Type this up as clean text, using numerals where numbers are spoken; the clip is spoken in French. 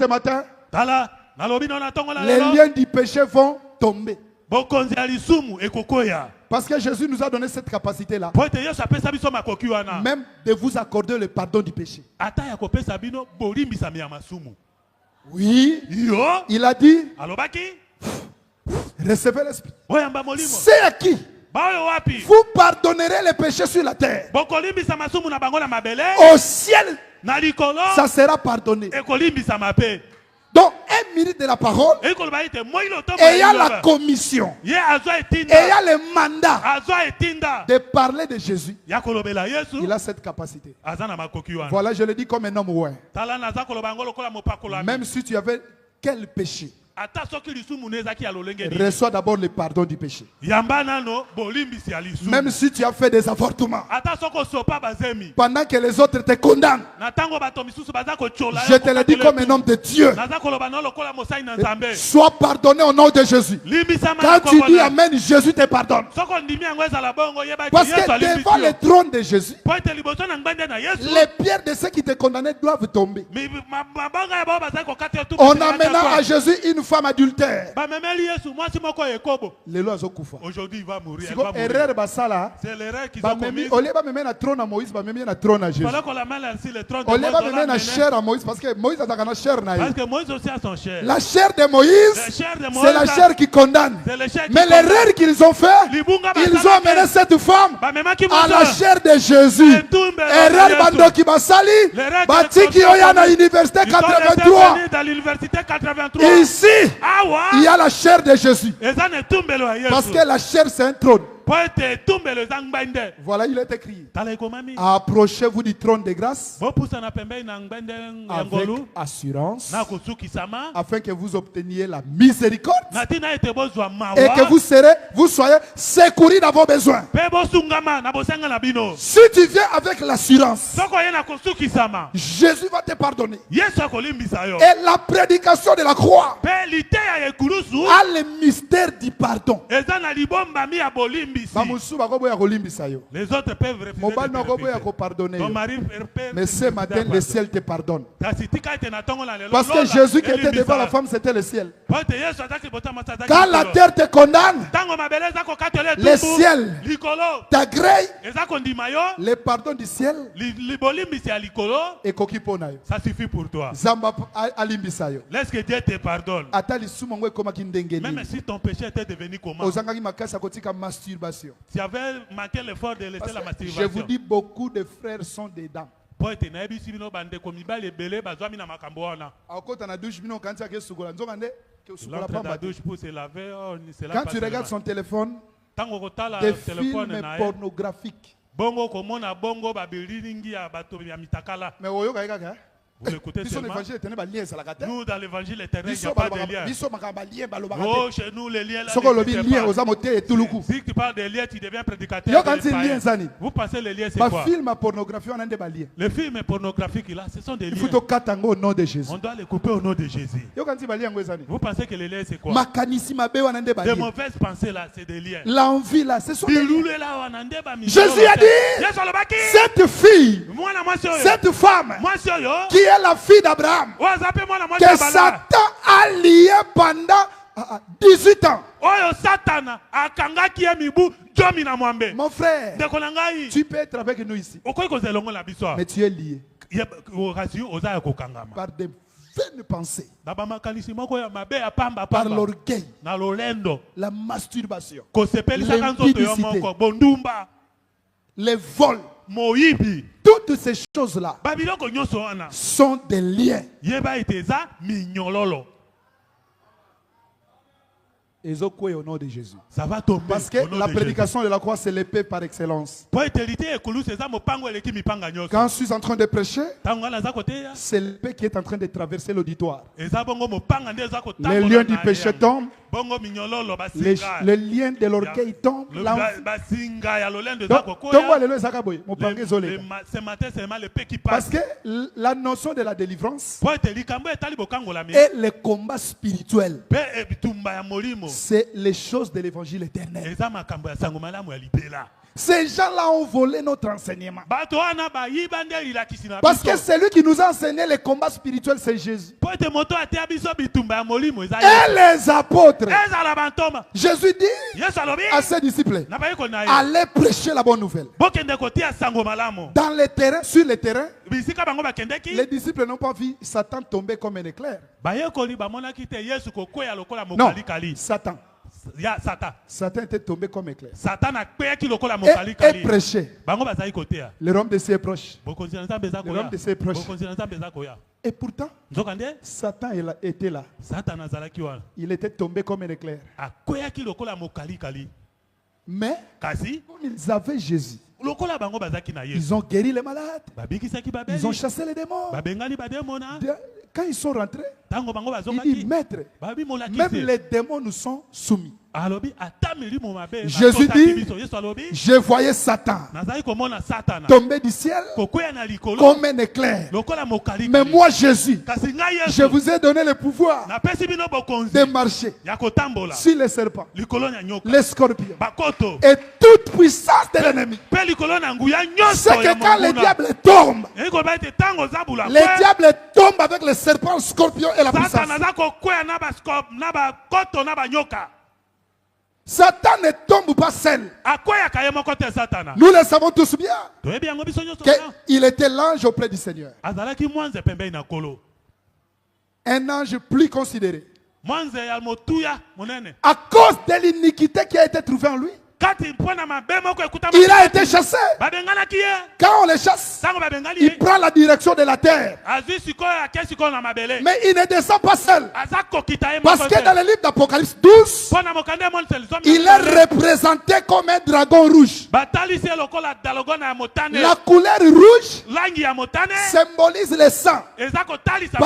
ce matin, Tala, les liens du péché vont tomber. bokonzi ya lisumu ekokoya. Parce que Jésus nous a donné cette capacité-là. Po ete Yesu apesa biso makoki wana. Même de vous accorder le pardon du péché. Ata ya kopesa bino bolimbisami ya masumu. Oui. Yo. Il a dit, Alobaki. recevez l'Esprit. Oyamba molimo. C'est à qui Baoyo wapi. vous pardonnerez les péchés sur la terre. Bokolimbisa masumu na bango na mabele. Au ciel, Na likolo. ça sera pardonné. Ekolimbisa mape. Donc, un minute de la parole, Ekoloba ite moilo to. et il y a la commission, Ye azwa et etinda. il y a le mandat Azwa etinda. de parler de Jésus. Ya kolobela Yesu. Il a cette capacité. Azana makoki wana. Voilà, je le dis comme un homme, ouais. Tala naza koloba ngo lokola mopakola. Même si tu avais quel péché, Ata soki lisumu nezaki ya lolenge ni. reçois d'abord le pardon du péché. Yamba nano bolimbisi ya lisumu. Même si tu as fait des avortements, Ata soko sopa bazemi. pendant que les autres te condamnent, Na tango bato misusu baza ko chola. je te le dis comme un homme de Dieu. Naza koloba no lokola mosai na nzambe. Sois pardonné au nom de Jésus. Limbisa Quand tu dis Amen, Jésus te pardonne. Soko ndimi yango ezala bongo yeba ki Parce Yesu que alimbisi. devant le trône de Jésus, Po ete liboso na ngbende na Yesu. les pierres de ceux qui te condamnaient doivent tomber. Mabanga ya bao baza ko kati tu. En amenant à Jésus une femme adultère. Ba memeli Yesu mwasi moko ekobo. Lelo azokufa. Aujourd'hui il va mourir. Si erreur basala, C'est l'erreur qu'ils ba ont memi commise. ole ba memi na trône à Moïse, ba memi na trône à Jésus. Voilà qu'on la met là sur le trône de Ole ba Moïse. memi na chair à Moïse parce que Moïse a na chair na Parce ye. que Moïse aussi a son chair. La chair de Moïse, La chair de Moïse, c'est la chair qui condamne. c'est le chair qui Mais condamne. l'erreur qu'ils ont fait, Libunga ils basala ont amené ke. cette femme Ba mema ki à la moto. chair de Jésus. Erreur bando qui basali, batiki oya na université Ils sont 83. restés dans l'université 83. Ici, Ah ouais. il y a la chair de Jésus. Eza ne tumbelo ya Yesu. Parce que la chair, c'est un trône. Po ete tumbelo eza ngbende. Voilà, il est écrit. Tala ekomami. Approchez-vous du trône de grâce Bopusa na pembeni na ngbende ya avec ngolu. assurance Na kosukisama. afin que vous obteniez la miséricorde Na tina ete bozwa et que mawa. vous soyez secourus dans vos besoins. Pe bosungama na bosenga na bino. Si tu viens avec l'assurance, Soko ye na kosukisama. Jésus va te pardonner. Yesu akolimbisa yo. Et la prédication de la croix Pe lite ya ekulusu. a le mystère du pardon. Eza na libombami ya bolimbisi. Bamusu bakoboya kolimbisa yo. Les autres peuvent refuser. Mobali de te nakoboya refuser. ko pardonner Ton yo. mari peut Mais ce matin, le ciel te pardonne. Parce que Lola, Jésus qui était elimbisa. devant la femme, c'était le ciel. Po ete Yesu azaki botama azaki Quand la likolo. terre te condamne, Tango mabele eza kokatela le etumbu, ciel likolo t'agrée, eza kondima yo le pardon du ciel libolimbisi ya likolo. ekoki mpona yo. Ça suffit pour toi. Zamba alimbisa yo. Laisse que Dieu te pardonne. Ata lisumu ngo ekomaki ndenge Même nini. si ton péché était devenu comment, Ozangaki makasi akotika masturbation. tu avais manqué l'effort de laisser Parce la que je vous masturbation. dis, beaucoup de frères sont dedans. Po ete nayebisi bino bandeko mibali ebele bazwami na makambo wana. Akota na douche bino kanti akesukola nzoka nde ke Il sukola entre dans la pamba. douche pour se laver. Oh, c'est là Quand pas tu regardes seulement. son téléphone, Tango kotala des téléphone films na ye. pornographiques. Bongo komona bongo babiliningi ya bato ya mitakala. Mais oyoka kaka. Vous l'écoutez Biso seulement. l'évangile tenait ba lien ça la kata. Nous dans l'évangile éternel, il n'y Biso a pas de lien. biso makamba lien ba lobaka Oh, te. chez nous, les liens là. Soko lobi n'existent lien pas. oza mote et tuluku. Si tu parles des liens, tu deviens prédicateur. Yo de quand c'est païen. lien zani. Vous pensez les liens, c'est Ba quoi? film à pornographie on a des ba lien. Les films pornographiques là, ce sont des Il faut liens. to katango au nom de Jésus. On doit les couper au nom de Jésus. Yo quand c'est ba lien ngo zani. Vous pensez que les liens, c'est quoi? Makanisi mabe on a des ba Des lien. mauvaises pensées là, c'est des liens. L'envie là, ce sont des liens. Biloulé là, on a des bamis. Jésus a dit, Yes, on le baki. cette fille, Moi, la moi, cette femme moi, c'est yo. qui est la fille d'Abraham, Ouais, zappez-moi la moi, que Satan a lié pendant 18 ans. Oyo Satan akangaki ya mibu jomi na mwambe. Mon frère, Ndeko na ngai. tu peux être avec nous ici, Okoyi kozelongo la biso. mais tu es lié Okasi oza ya kokangama. par des vaines pensées, Na bamakanisi moko ya mabe ya pamba par pamba. l'orgueil, Na lolendo. la masturbation, Kosepelisa nzoto yo L'impudicité. moko. Bondumba. les vols. Moyibi. Toutes ces choses-là Babiloko nyonso wana. sont des liens. Yeba iteza minyololo. Et au nom de Jésus. Ça va tomber. Parce que au nom la de prédication de la croix, c'est l'épée par excellence. Po etelite ekulu seza mopango eleki mipanga nyonso. Quand je suis en train de prêcher, Tango wana za kote ya. c'est l'épée qui est en train de traverser l'auditoire. Eza bongo mopanga nde za kotambola. Les liens du na péché yango. tombent, Bongo minyololo les basinga. liens de l'orgueil tombent. Basinga ya lolendo za Donc, kokoya. Ce matin seulement le paix qui parce passe. que la notion de la délivrance Po ete likambo etali bokangola mi. et le combat spirituel, Pe ebitumba ya molimo. c'est les choses de l'évangile éternel. Eza makambo ya sango malamu ya libela. Ces gens-là ont volé notre enseignement. bato wana bayiba nde ilakisi na Parce que biso. celui qui nous a enseigné les combats spirituels, c'est Jésus. Po ete moto ateya biso bitumba ya molimo eza Et Yesu. les apôtres. Ezala bantoma. Jésus dit Yesu alobi à ses disciples, na bayekoli na ye allez prêcher la bonne nouvelle. bokende kotia sango malamu. Dans les terrains, sur les terrains, Bisika bango bakendeki les disciples n'ont pas vu Satan tomber comme un éclair. bayekoli bamonaki te Yesu kokweya lokola Non, mokalikali Satan. ya Satan. Satan était tombé comme éclair. Satan akweyaki lokola Et mokalikali. prêchait. Bango bazali koteya. Le royaume de ses proches. Bokonzi na Nzambe eza Le royaume koya. de ses proches. Bokonzi na Nzambe eza koya. Et pourtant, Nzokande Satan était là. Satan azalaki wana. Il était tombé comme un éclair. Akweyaki lokola mokalikali. Mais, Kasi comme ils avaient Jésus, lokola bango bazaki na Yesu. ils ont guéri les malades. Babikisaki Ils ont babeli. chassé les démons. Babengani bademona. Quand ils sont rentrés, Tango bango il dit, bazokaki. maître, Babi même molakisi. les démons nous sont soumis. Alobi ata milimo mabe. Jésus batosaki dit, biso. Yesu alobi je voyais Satan nazali komona Satana. tomber du ciel Kokweya na likolo. comme un éclair. Lokola mokalikali. Mais moi, Jésus, Kasi ngai je Yesu. vous ai donné le pouvoir Napesi bino bokonzi. de marcher Ya kotambola. sur les serpents, Likolo na nyoka. les scorpions Bakoto. et toute puissance de l'ennemi. Pe likolo na nguya C'est nyonso ya que quand les monguna. diables tombent, Eki koloba ete tango zabula. les diables tombent avec les serpents, scorpions et la puissance. Satana aza kokweya na bakoto na banyoka. Satan ne tombe pas seul. Akweyaka ye moko te Satana. Nous le savons tous bien Toyebi yango biso nyonso wana. qu'il était l'ange auprès du Seigneur. Azalaki mwanze pembeni na kolo. Un ange plus considéré. Mwanze ya motuya monene. À cause de l'iniquité qui a été trouvée en lui, Kati mpona mabe moko ekutama. il a été chassé. Babenganaki ye. Quand on le chasse, Tango babengani il ye. prend la direction de la terre. Azwi sikoyo ake sikoyo na mabele. Mais il ne descend pas seul. Aza kokita ye Parce moko que te. dans le livre d'Apocalypse 12, Mpona mokande mon selzomi. il est représenté comme un dragon rouge. Batalisi ye lokola dalogona ya motane. La couleur rouge Langi ya motane. symbolise le sang. Eza kotalisa